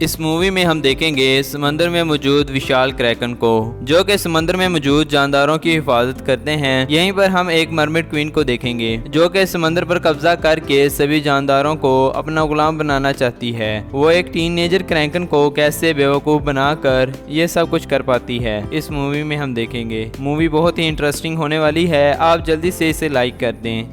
इस मूवी में हम देखेंगे समंदर में मौजूद विशाल क्रैकन को, जो कि समंदर में मौजूद जानदारों की हिफाजत करते हैं। यहीं पर हम एक मरमेड क्वीन को देखेंगे, जो कि समंदर पर कब्जा करके सभी जानदारों को अपना गुलाम बनाना चाहती है। वो एक टीनेजर क्रैकन को कैसे बेवकूफ़ बनाकर ये सब कुछ कर पाती है, इस मूवी में हम देखेंगे। मूवी बहुत ही इंटरेस्टिंग होने वाली है, आप जल्दी से इसे लाइक कर दें।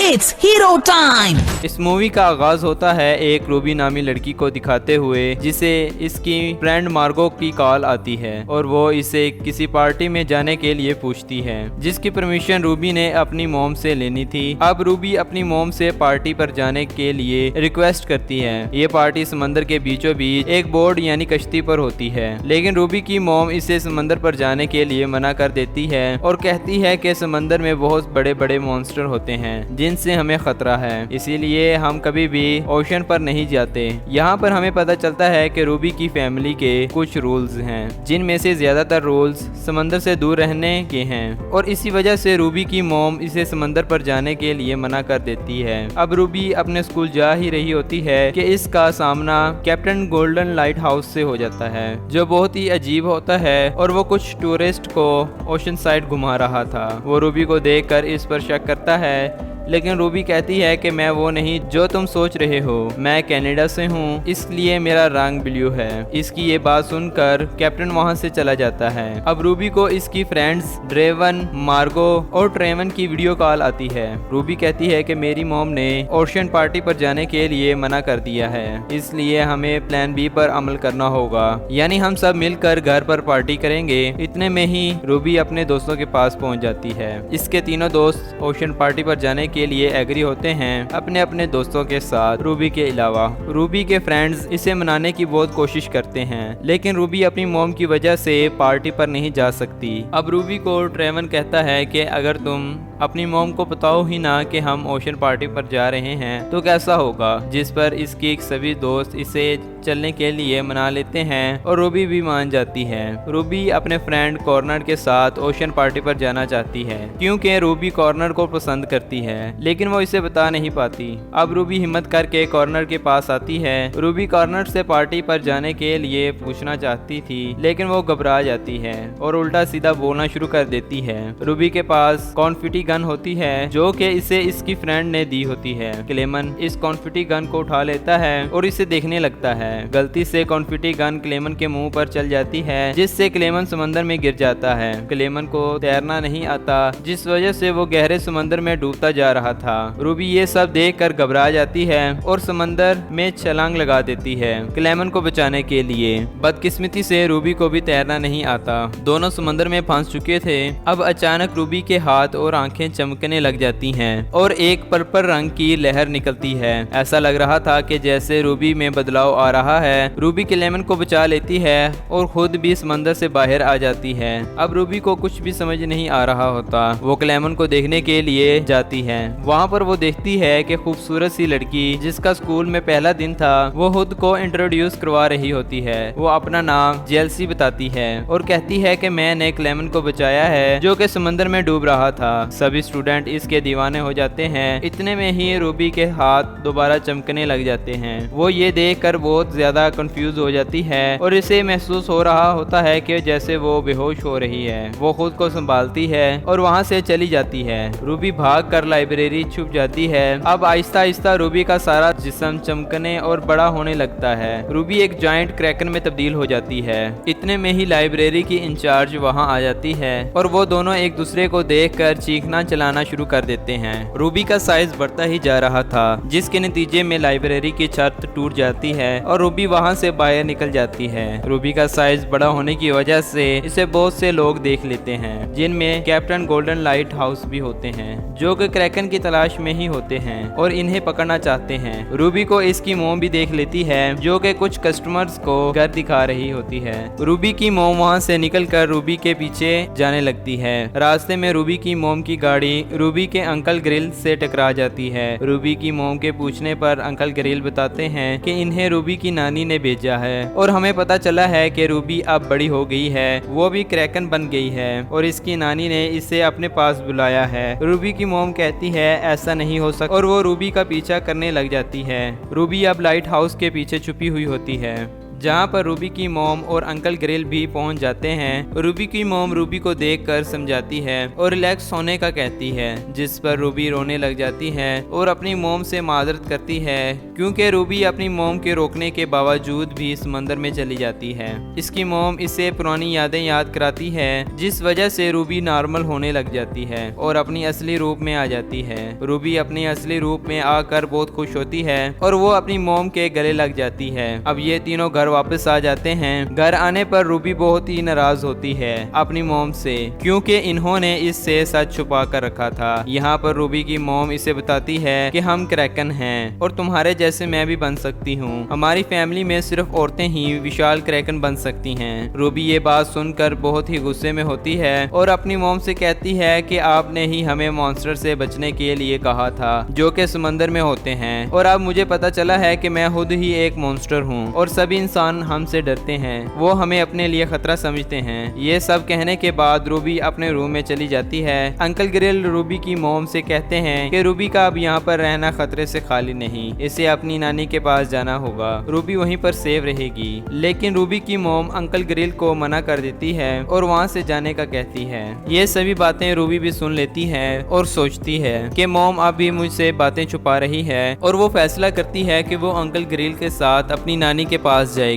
It's hero time! इस मूवी का आगाज होता है एक रूबी नामी लड़की को दिखाते हुए, जिसे इसकी फ्रेंड मार्गो की कॉल आती है और वो इसे किसी पार्टी में जाने के लिए पूछती है, जिसकी परमिशन रूबी ने अपनी मॉम से लेनी थी। अब रूबी अपनी मॉम से पार्टी पर जाने के लिए रिक्वेस्ट करती है। ये पार्टी समंदर के बीचों बीच एक बोर्ड यानी कश्ती पर होती है, लेकिन रूबी की मॉम इसे समंदर पर जाने के लिए मना कर देती है और कहती है कि समंदर में बहुत बड़े बड़े मॉन्स्टर होते हैं जिनसे हमें खतरा है, इसीलिए हम कभी भी ओशन पर नहीं जाते। यहाँ पर हमें पता चलता है कि रूबी की फैमिली के कुछ रूल्स हैं, जिनमें से ज्यादातर रूल्स समंदर से दूर रहने के हैं और इसी वजह से रूबी की मॉम इसे समंदर पर जाने के लिए मना कर देती है। अब रूबी अपने स्कूल जा ही रही होती है कि इसका सामना कैप्टन गोल्डन लाइट हाउस से हो जाता है, जो बहुत ही अजीब होता है और वो कुछ टूरिस्ट को ओशन साइड घुमा रहा था। वो रूबी को देखकर इस पर शक करता है, लेकिन रूबी कहती है कि मैं वो नहीं जो तुम सोच रहे हो, मैं कनाडा से हूँ, इसलिए मेरा रंग ब्लू है। इसकी ये बात सुनकर कैप्टन वहाँ से चला जाता है। अब रूबी को इसकी फ्रेंड्स ड्रेवन, मार्गो और ट्रेवन की वीडियो कॉल आती है। रूबी कहती है कि मेरी मॉम ने ओशन पार्टी पर जाने के लिए मना कर दिया है, इसलिए हमें प्लान बी पर अमल करना होगा, यानी हम सब मिलकर घर पर पार्टी करेंगे। इतने में ही रूबी अपने दोस्तों के पास पहुँच जाती है। इसके तीनों दोस्त ओशन पार्टी पर जाने के लिए एग्री होते हैं अपने अपने दोस्तों के साथ, रूबी के अलावा। रूबी के फ्रेंड्स इसे मनाने की बहुत कोशिश करते हैं, लेकिन रूबी अपनी मॉम की वजह से पार्टी पर नहीं जा सकती। अब रूबी को ट्रेवन कहता है कि अगर तुम अपनी मॉम को बताओ ही ना कि हम ओशन पार्टी पर जा रहे हैं तो कैसा होगा, जिस पर इसके सभी दोस्त इसे चलने के लिए मना लेते हैं और रूबी भी मान जाती है। रूबी अपने फ्रेंड कॉर्नर के साथ ओशन पार्टी पर जाना चाहती है, क्योंकि रूबी कॉर्नर को पसंद करती है, लेकिन वो इसे बता नहीं पाती। अब रूबी हिम्मत करके कॉर्नर के पास आती है। रूबी कॉर्नर से पार्टी पर जाने के लिए पूछना चाहती थी, लेकिन वो घबरा जाती है और उल्टा सीधा बोलना शुरू कर देती है। रूबी के पास कॉन्फिटी गन होती है, जो कि इसे इसकी फ्रेंड ने दी होती है। क्लेमन इस कॉन्फिटी गन को उठा लेता है और इसे देखने लगता है। गलती से कॉन्फिटी गन क्लेमन के मुंह पर चल जाती है, जिससे क्लेमन समंदर में गिर जाता है। क्लेमन को तैरना नहीं आता, जिस वजह से वो गहरे समंदर में डूबता जा रहा था। रूबी ये सब देखकर घबरा जाती है और समंदर में छलांग लगा देती है क्लेमन को बचाने के लिए। बदकिस्मती से रूबी को भी तैरना नहीं आता। दोनों समंदर में फंस चुके थे। अब अचानक रूबी के हाथ और आंखें चमकने लग जाती हैं और एक पर्पल रंग की लहर निकलती है। ऐसा लग रहा था कि जैसे रूबी में बदलाव आ रहा है। रूबी क्लेमन को बचा लेती है और खुद भी समंदर से बाहर आ जाती है। अब रूबी को कुछ भी समझ नहीं आ रहा होता। वो क्लेमन को देखने के लिए जाती है। वहाँ पर वो देखती है कि खूबसूरत सी लड़की जिसका स्कूल में पहला दिन था, वो खुद को इंट्रोड्यूस करवा रही होती है। वो अपना नाम जेलसी बताती है और कहती है कि मैंने क्लेमन को बचाया है, जो कि समंदर में डूब रहा था। सभी स्टूडेंट इसके दीवाने हो जाते हैं। इतने में ही रूबी के हाथ दोबारा चमकने लग जाते हैं। वो ये देखकर बहुत ज्यादा कंफ्यूज हो जाती है और इसे महसूस हो रहा होता है कि जैसे वो बेहोश हो रही है। वो खुद को संभालती है और वहाँ से चली जाती है। रूबी भाग कर लाइब्रेरी छुप जाती है। अब आहिस्ता आहिस्ता रूबी का सारा जिस्म चमकने और बड़ा होने लगता है। रूबी एक जायंट क्रैकन में तब्दील हो जाती है। इतने में ही लाइब्रेरी की इंचार्ज वहाँ आ जाती है और वो दोनों एक दूसरे को देखकर चीखना चलाना शुरू कर देते हैं। रूबी का साइज बढ़ता ही जा रहा था, जिसके नतीजे में लाइब्रेरी की छत टूट जाती है और रूबी वहाँ से बाहर निकल जाती है। रूबी का साइज बड़ा होने की वजह से इसे बहुत से लोग देख लेते हैं, जिनमें कैप्टन गोल्डन लाइट हाउस भी होते हैं, जो कि क्रैकन की तलाश में ही होते हैं और इन्हें पकड़ना चाहते हैं। रूबी को इसकी मोम भी देख लेती है, जो कि कुछ कस्टमर्स को घर दिखा रही होती है। रूबी की मोम वहाँ से निकलकर रूबी के पीछे जाने लगती है। रास्ते में रूबी की मोम की गाड़ी रूबी के अंकल ग्रिल से टकरा जाती है। रूबी की मोम के पूछने पर अंकल ग्रिल बताते हैं कि इन्हें रूबी की नानी ने भेजा है और हमें पता चला है कि रूबी अब बड़ी हो गई है, वो भी क्रैकन बन गई है और इसकी नानी ने इसे अपने पास बुलाया है। रूबी की मोम कहती है ऐसा नहीं हो सकता और वो रूबी का पीछा करने लग जाती है। रूबी अब लाइट हाउस के पीछे छुपी हुई होती है, जहाँ पर रूबी की मोम और अंकल ग्रिल भी पहुँच जाते हैं। रूबी की मोम रूबी को देखकर समझाती है और रिलैक्स होने का कहती है, जिस पर रूबी रोने लग जाती है और अपनी मोम से माजरत करती है क्योंकि रूबी अपनी मोम के रोकने के बावजूद भी समंदर में चली जाती है। इसकी मोम इसे पुरानी यादें याद कराती है, जिस वजह से रूबी नॉर्मल होने लग जाती है और अपनी असली रूप में आ जाती है। रूबी अपनी असली रूप में आकर बहुत खुश होती है और वो अपनी मोम के गले लग जाती है। अब ये तीनों घर वापस आ जाते हैं। घर आने पर रूबी बहुत ही नाराज होती है अपनी मोम से क्योंकि इन्होंने इससे सच छुपा कर रखा था। यहाँ पर रूबी की मोम इसे बताती है कि हम क्रैकन हैं और तुम्हारे जैसे मैं भी बन सकती हूँ। हमारी फैमिली में सिर्फ औरतें ही विशाल क्रैकन बन सकती हैं। रूबी ये बात सुनकर बहुत ही गुस्से में होती है और अपनी मोम से कहती है कि आपने ही हमें मॉन्स्टर से बचने के लिए कहा था जो कि समंदर में होते हैं और अब मुझे पता चला है कि मैं खुद ही एक मॉन्स्टर हूँ और सभी इंसान हमसे डरते हैं, वो हमें अपने लिए खतरा समझते हैं। ये सब कहने के बाद रूबी अपने रूम में चली जाती है। अंकल ग्रिल रूबी की मोम से कहते हैं कि रूबी का अब यहाँ पर रहना खतरे से खाली नहीं, इसे अपनी नानी के पास जाना होगा, रूबी वहीं पर सेव रहेगी। लेकिन रूबी की मोम अंकल ग्रिल को मना कर देती है और वहाँ से जाने का कहती है। ये सभी बातें रूबी भी सुन लेती है और सोचती है कि मोम अब भी मुझसे बातें छुपा रही है और वो फैसला करती है कि वो अंकल ग्रिल के साथ अपनी नानी के पास जाएगी।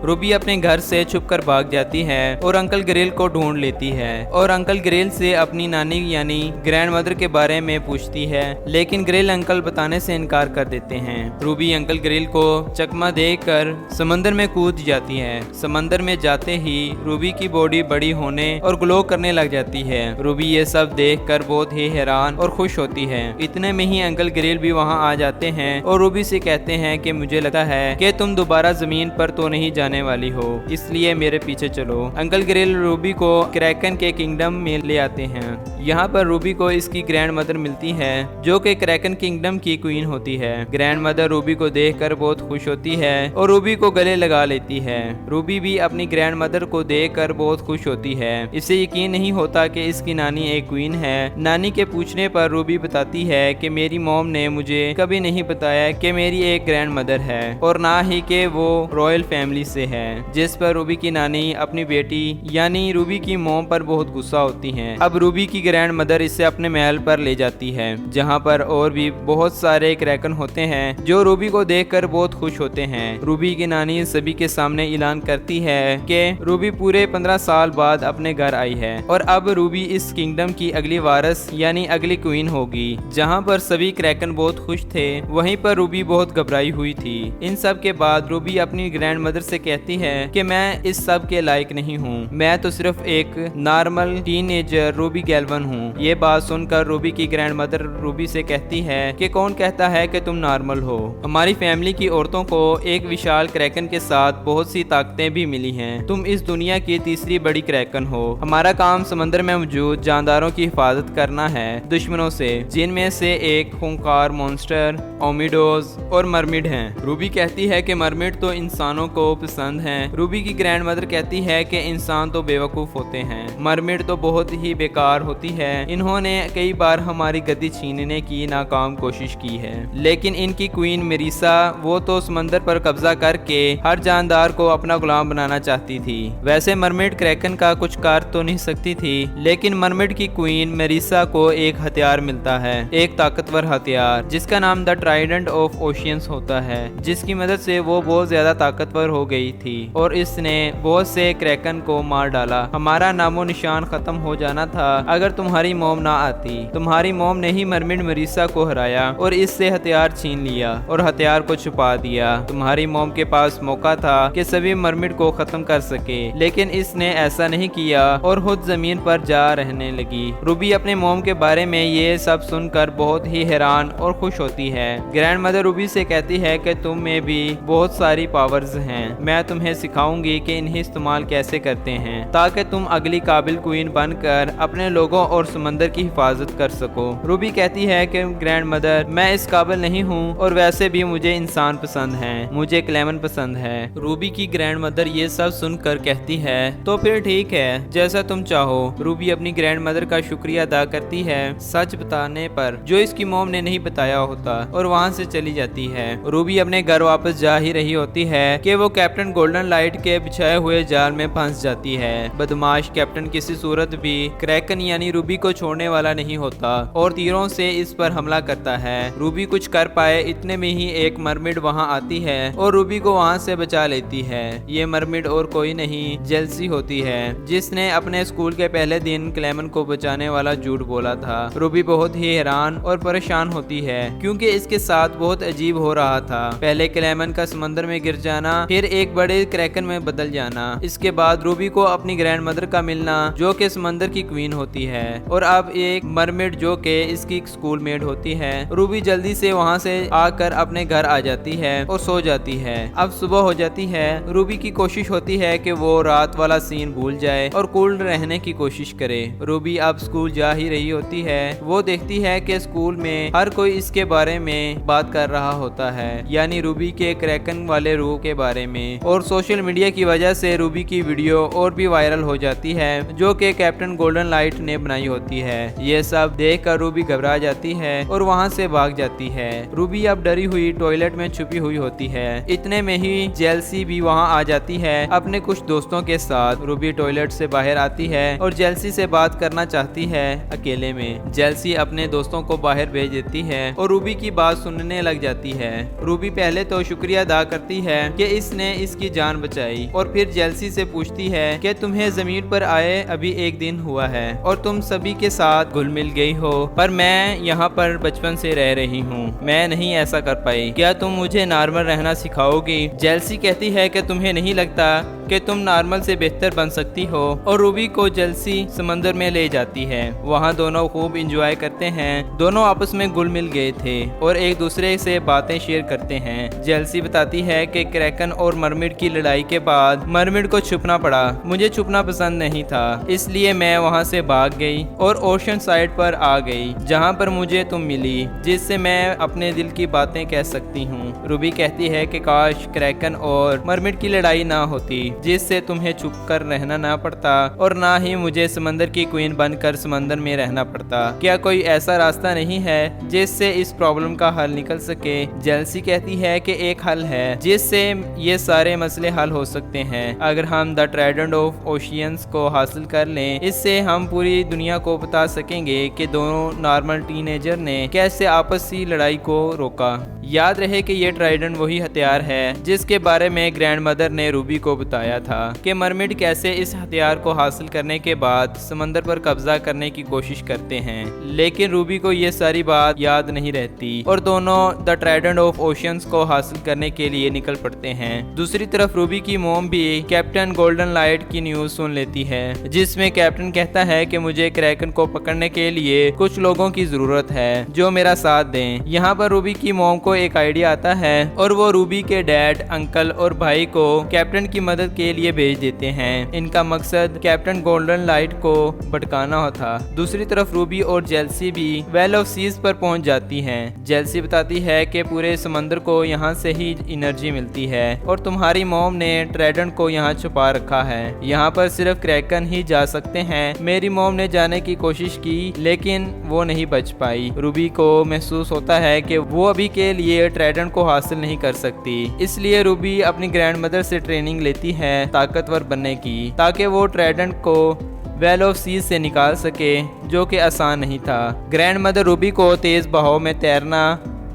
रूबी अपने घर से छुपकर भाग जाती है और अंकल ग्रिल को ढूंढ लेती है और अंकल ग्रिल से अपनी नानी यानी ग्रैंड मदर के बारे में पूछती है, लेकिन ग्रिल अंकल बताने से इनकार कर देते हैं। रूबी अंकल ग्रिल को चकमा देकर समंदर में कूद जाती है। समंदर में जाते ही रूबी की बॉडी बड़ी होने और ग्लो करने लग जाती है। रूबी ये सब देखकर बहुत ही हैरान और खुश होती है। इतने में ही अंकल ग्रिल भी वहाँ आ जाते हैं और रूबी से कहते हैं कि मुझे लगता है कि तुम दोबारा जमीन पर तो नहीं जाने वाली हो, इसलिए मेरे पीछे चलो। अंकल ग्रिल रूबी को क्रैकन के किंगडम में ले आते हैं। यहाँ पर रूबी को इसकी ग्रैंड मदर मिलती है जो कि क्रैकन किंगडम की क्वीन होती है। ग्रैंड मदर रूबी को देखकर बहुत खुश होती है और रूबी को गले लगा लेती है। रूबी भी अपनी ग्रैंड मदर को देखकर बहुत खुश होती है। इसे यकीन नहीं होता कि इसकी नानी एक क्वीन है। नानी के पूछने पर रूबी बताती है कि मेरी मॉम ने मुझे कभी नहीं बताया कि मेरी एक ग्रैंड मदर है और ना ही कि वो रॉयल फैमिली से है, जिस पर रूबी की नानी अपनी बेटी यानी रूबी की मोम पर बहुत गुस्सा होती हैं। अब रूबी की ग्रैंड मदर इसे अपने महल पर ले जाती है, जहां पर और भी बहुत सारे क्रैकन होते हैं जो रूबी को देखकर बहुत खुश होते हैं। रूबी की नानी सभी के सामने ऐलान करती है कि रूबी पूरे 15 साल बाद अपने घर आई है और अब रूबी इस किंगडम की अगली वारिस यानी अगली क्वीन होगी। जहां पर सभी क्रैकन बहुत खुश थे, वहीं पर रूबी बहुत घबराई हुई थी। इन सब के बाद रूबी अपनी ग्रैंड मदर से कहती है कि मैं इस सब के लायक नहीं हूँ, मैं तो सिर्फ एक नॉर्मल टीनेजर रूबी गैल्वन हूँ। ये बात सुनकर रूबी की ग्रैंड मदर रूबी से कहती है कि कौन कहता है कि तुम नॉर्मल हो। हमारी फैमिली की औरतों को एक विशाल क्रैकन के साथ बहुत सी ताकतें भी मिली हैं। तुम इस दुनिया की तीसरी बड़ी क्रैकन हो। हमारा काम समंदर में मौजूद जानदारों की हिफाजत करना है दुश्मनों से, जिनमें से एक खूंखार मॉन्स्टर, ओमिडोज और मरमिड हैं। रूबी कहती है कि मरमिड तो इंसानों को पसंद हैं। रूबी की ग्रैंड मदर कहती है कि इंसान तो बेवकूफ होते हैं, मरमिड तो बहुत ही बेकार होती है। इन्होंने कई बार हमारी गद्दी छीनने की नाकाम कोशिश की है, लेकिन इनकी क्वीन मेरिसा वो तो समंदर पर कब्जा करके हर जानदार को अपना गुलाम बनाना चाहती थी। वैसे मरमिड क्रैकन का कुछ कर तो नहीं सकती थी, लेकिन मरमिड की क्वीन मेरिसा को एक हथियार मिलता है, एक ताकतवर हथियार जिसका नाम द ट्राइडेंट ऑफ ओशियंस होता है, जिसकी मदद से वो बहुत ज्यादा ताकतवर हो गई थी और इसने बहुत से क्रैकन को मार डाला। हमारा नामो निशान खत्म हो जाना था अगर तुम्हारी मोम ना आती। तुम्हारी मोम ने ही मरमिड मेरिसा को हराया और इससे हथियार छीन लिया और हथियार को छुपा दिया। तुम्हारी मोम के पास मौका था कि सभी मरमिड को खत्म कर सके, लेकिन इसने ऐसा नहीं किया और खुद जमीन पर जा रहने लगी। रूबी अपने मोम के बारे में ये सब सुनकर बहुत ही हैरान और खुश होती है। ग्रैंड मदर रूबी से कहती है कि तुम में भी बहुत सारी पावर्स हैं। मैं तुम्हें सिखाऊंगी कि इन्हें इस्तेमाल कैसे करते हैं ताकि तुम अगली काबिल क्वीन बनकर अपने लोगों और समंदर की हिफाजत कर सको। रूबी कहती है कि ग्रैंड मदर, मैं इस काबिल नहीं हूँ और वैसे भी मुझे इंसान पसंद हैं, मुझे क्लेमन पसंद है। रूबी की ग्रैंड मदर ये सब सुनकर कहती है तो फिर ठीक है, जैसा तुम चाहो। रूबी अपनी ग्रैंड मदर का शुक्रिया अदा करती है सच बताने पर जो इसकी मॉम ने नहीं बताया होता और वहाँ से चली जाती है। रूबी अपने घर वापस जा ही रही होती है कि वो कैप्टन गोल्डन लाइट के बिछाए हुए जाल में फंस जाती है। बदमाश कैप्टन किसी सूरत भी क्रैकन यानी रूबी को छोड़ने वाला नहीं होता और तीरों से इस पर हमला करता है। रूबी कुछ कर पाए इतने में ही एक मरमिड वहाँ आती है और रूबी को वहाँ से बचा लेती है। ये मरमिड और कोई नहीं जेल्सी होती है जिसने अपने स्कूल के पहले दिन क्लेमन को बचाने वाला झूठ बोला था। रूबी बहुत ही हैरान और परेशान होती है क्योंकि इसके साथ बहुत अजीब हो रहा था। पहले क्लेमन का समंदर में गिर जाना, फिर एक बड़े क्रैकन में बदल जाना, इसके बाद रूबी को अपनी ग्रैंड मदर का मिलना जो कि समंदर की क्वीन होती है और अब एक मरमेड जो कि इसकी स्कूल मेट होती है। रूबी जल्दी से वहाँ से आकर अपने घर आ जाती है और सो जाती है। अब सुबह हो जाती है। रूबी की कोशिश होती है कि वो रात वाला सीन भूल जाए और कूल रहने की कोशिश करे। रूबी अब स्कूल जा ही रही होती है। वो देखती है कि स्कूल में हर कोई इसके बारे में बात कर रहा होता है, यानी रूबी के क्रैकन वाले रूह के बारे में। और सोशल मीडिया की वजह से रूबी की वीडियो और भी वायरल हो जाती है जो कि कैप्टन गोल्डन लाइट ने बनाई होती है। ये सब देखकर रूबी घबरा जाती है और वहाँ से भाग जाती है। रूबी अब डरी हुई टॉयलेट में छुपी हुई होती है। इतने में ही जेल्सी भी वहाँ आ जाती है अपने कुछ दोस्तों के साथ। रूबी टॉयलेट से बाहर आती है और जेल्सी से बात करना चाहती है अकेले में। जेल्सी अपने दोस्तों को बाहर भेज देती है और रूबी की बात सुनने लग जाती है। रूबी पहले तो शुक्रिया अदा करती है कि इसने इसकी जान बचाई और फिर जेल्सी से पूछती है कि तुम्हें जमीन पर आए अभी एक दिन हुआ है और तुम सभी के साथ घुल मिल गई हो, पर मैं यहाँ पर बचपन से रह रही हूँ, मैं नहीं ऐसा कर पाई। क्या तुम मुझे नॉर्मल रहना सिखाओगी? जेल्सी कहती है कि तुम्हें नहीं लगता कि तुम नॉर्मल से बेहतर बन सकती हो और रूबी को जेल्सी समंदर में ले जाती है। वहाँ दोनों खूब इंजॉय करते हैं। दोनों आपस में घुल मिल गए थे और एक दूसरे से बातें शेयर करते हैं। जेल्सी बताती है कि क्रैकन और मरमिड की लड़ाई के बाद मरमिड को छुपना पड़ा। मुझे छुपना पसंद नहीं था, इसलिए मैं वहाँ से भाग गई और ओशन साइड पर आ गई जहाँ पर मुझे तुम मिली, जिससे मैं अपने दिल की बातें कह सकती हूँ। रूबी कहती है कि काश क्रैकन और मरमिड की लड़ाई ना होती, जिससे तुम्हें छुप कर रहना ना पड़ता और ना ही मुझे समंदर की क्वीन बनकर समंदर में रहना पड़ता। क्या कोई ऐसा रास्ता नहीं है जिससे इस प्रॉब्लम का हल निकल सके? जेल्सी कहती है कि एक हल है जिससे ये सारे मसले हल हो सकते हैं। अगर हम द ट्राइडेंट ऑफ ओशियंस को हासिल कर लें, इससे हम पूरी दुनिया को बता सकेंगे कि दोनों नॉर्मल टीनेजर ने कैसे आपसी लड़ाई को रोका। याद रहे कि ये ट्राइडेंट वही हथियार है जिसके बारे में ग्रैंड मदर ने रूबी को बताया था कि मरमिड कैसे इस हथियार को हासिल करने के बाद समंदर पर कब्जा करने की कोशिश करते हैं। लेकिन रूबी को ये सारी बात याद नहीं रहती और दोनों द ट्राइडेंट ऑफ ओशियंस को हासिल करने के लिए निकल पड़ते हैं। दूसरी तरफ रूबी की मॉम भी कैप्टन गोल्डन लाइट की न्यूज सुन लेती है, जिसमें कैप्टन कहता है कि मुझे क्रैकन को पकड़ने के लिए कुछ लोगों की जरूरत है जो मेरा साथ दें। यहाँ पर रूबी की मॉम को एक आइडिया आता है और वो रूबी के डैड, अंकल और भाई को कैप्टन की मदद के लिए भेज देते हैं। इनका मकसद कैप्टन गोल्डन लाइट को भटकाना था। दूसरी तरफ रूबी और जेल्सी भी वेल ऑफ सीज पर पहुंच जाती हैं। जेल्सी बताती है कि पूरे समंदर को यहाँ से ही एनर्जी मिलती है और तुम्हारी मॉम ने ट्राइडेंट को यहाँ छुपा रखा है। यहाँ पर सिर्फ क्रैकन ही जा सकते हैं। मेरी मॉम ने जाने की कोशिश की लेकिन वो नहीं बच पाई। रूबी को महसूस होता है कि वो अभी के लिए ट्राइडेंट को हासिल नहीं कर सकती, इसलिए रूबी अपनी ग्रैंड मदर से ट्रेनिंग लेती है ताकतवर बनने की, ताकि वो ट्राइडेंट को वेल ऑफ सीज से निकाल सके, जो कि आसान नहीं था। ग्रैंड मदर रूबी को तेज बहाव में तैरना,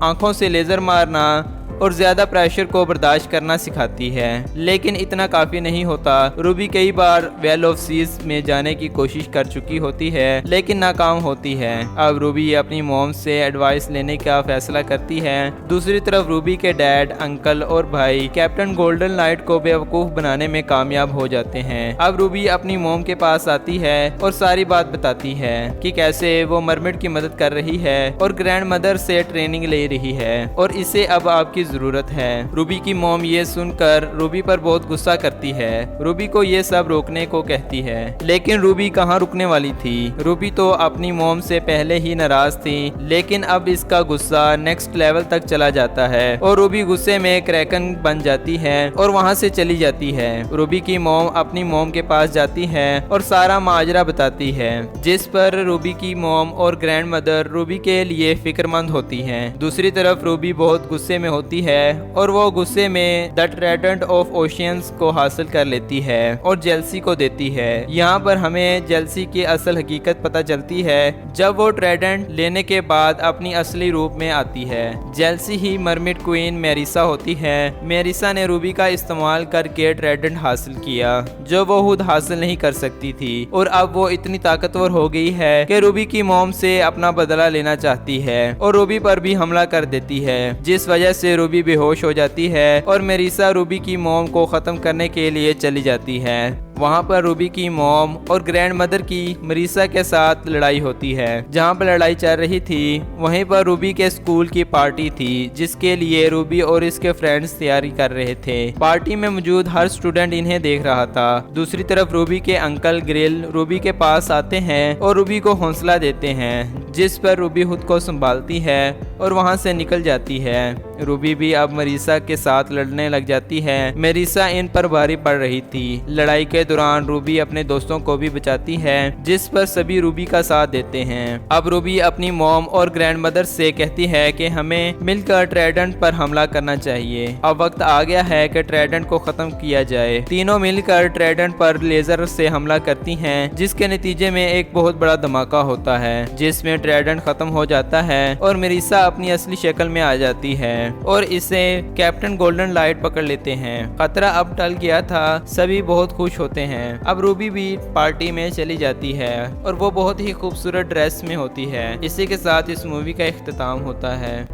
आंखों से लेजर मारना और ज्यादा प्रेशर को बर्दाश्त करना सिखाती है। लेकिन इतना काफी नहीं होता। रूबी कई बार वेल ऑफ सीज में जाने की कोशिश कर चुकी होती है लेकिन नाकाम होती है। अब रूबी अपनी मॉम से एडवाइस लेने का फैसला करती है। दूसरी तरफ रूबी के डैड, अंकल और भाई कैप्टन गोल्डन लाइट को बेवकूफ बनाने में कामयाब हो जाते हैं। अब रूबी अपनी मॉम के पास आती है और सारी बात बताती है कि कैसे वो मरमिड की मदद कर रही है और ग्रैंड मदर से ट्रेनिंग ले रही है और इसे अब आपकी जरूरत है। रूबी की मॉम ये सुनकर रूबी पर बहुत गुस्सा करती है। रूबी को ये सब रोकने को कहती है, लेकिन रूबी कहाँ रुकने वाली थी। रूबी तो अपनी मॉम से पहले ही नाराज थी, लेकिन अब इसका गुस्सा नेक्स्ट लेवल तक चला जाता है और रूबी गुस्से में क्रैकन बन जाती है और वहाँ से चली जाती है। रूबी की मॉम अपनी मॉम के पास जाती है और सारा माजरा बताती है, जिस पर रूबी की मॉम और ग्रैंड मदर रूबी के लिए फिक्रमंद होती हैं। दूसरी तरफ रूबी बहुत गुस्से में होती है और वो गुस्से में द ट्राइडेंट ऑफ ओशियंस को हासिल कर लेती है और जेल्सी को देती है। यहाँ पर हमें जेल्सी की असल हकीकत पता चलती है जब वो ट्राइडेंट लेने के बाद अपनी असली रूप में आती है। जेल्सी ही मरमिड क्वीन मेरिसा होती है। मेरिसा ने रूबी का इस्तेमाल करके ट्राइडेंट हासिल किया जो वो खुद हासिल नहीं कर सकती थी, और अब वो इतनी ताकतवर हो गई है कि रूबी की मॉम से अपना बदला लेना चाहती है और रूबी पर भी हमला कर देती है, जिस वजह से रूबी बेहोश हो जाती है और मेरिसा रूबी की मॉम को खत्म करने के लिए चली जाती है। वहाँ पर रूबी की मॉम और ग्रैंड मदर की मेरिसा के साथ लड़ाई होती है। जहाँ पर लड़ाई चल रही थी वहीं पर रूबी के स्कूल की पार्टी थी, जिसके लिए रूबी और इसके फ्रेंड्स तैयारी कर रहे थे। पार्टी में मौजूद हर स्टूडेंट इन्हें देख रहा था। दूसरी तरफ रूबी के अंकल ग्रिल रूबी के पास आते हैं और रूबी को हौसला देते हैं, जिस पर रूबी खुद को संभालती है और वहाँ से निकल जाती है। रूबी भी अब मेरिसा के साथ लड़ने लग जाती है। मेरिसा इन पर भारी पड़ रही थी। लड़ाई के दौरान रूबी अपने दोस्तों को भी बचाती है, जिस पर सभी रूबी का साथ देते हैं। अब रूबी अपनी मॉम और ग्रैंड मदर से कहती है कि हमें मिलकर ट्राइडेंट पर हमला करना चाहिए। अब वक्त आ गया है कि ट्राइडेंट को खत्म किया जाए। तीनों मिलकर ट्राइडेंट पर लेजर से हमला करती हैं, जिसके नतीजे में एक बहुत बड़ा धमाका होता है, जिसमें ट्राइडेंट खत्म हो जाता है और मेरिसा अपनी असली शक्ल में आ जाती है और इसे कैप्टन गोल्डन लाइट पकड़ लेते हैं। खतरा अब टल गया था, सभी बहुत खुश होते हैं। अब रूबी भी पार्टी में चली जाती है और वो बहुत ही खूबसूरत ड्रेस में होती है। इसी के साथ इस मूवी का इख्तिताम होता है।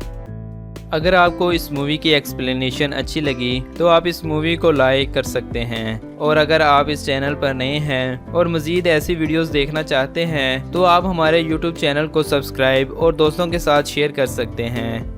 अगर आपको इस मूवी की एक्सप्लेनेशन अच्छी लगी तो आप इस मूवी को लाइक कर सकते हैं, और अगर आप इस चैनल पर नए हैं और मज़ीद ऐसी वीडियोस देखना चाहते हैं तो आप हमारे YouTube चैनल को सब्सक्राइब और दोस्तों के साथ शेयर कर सकते हैं।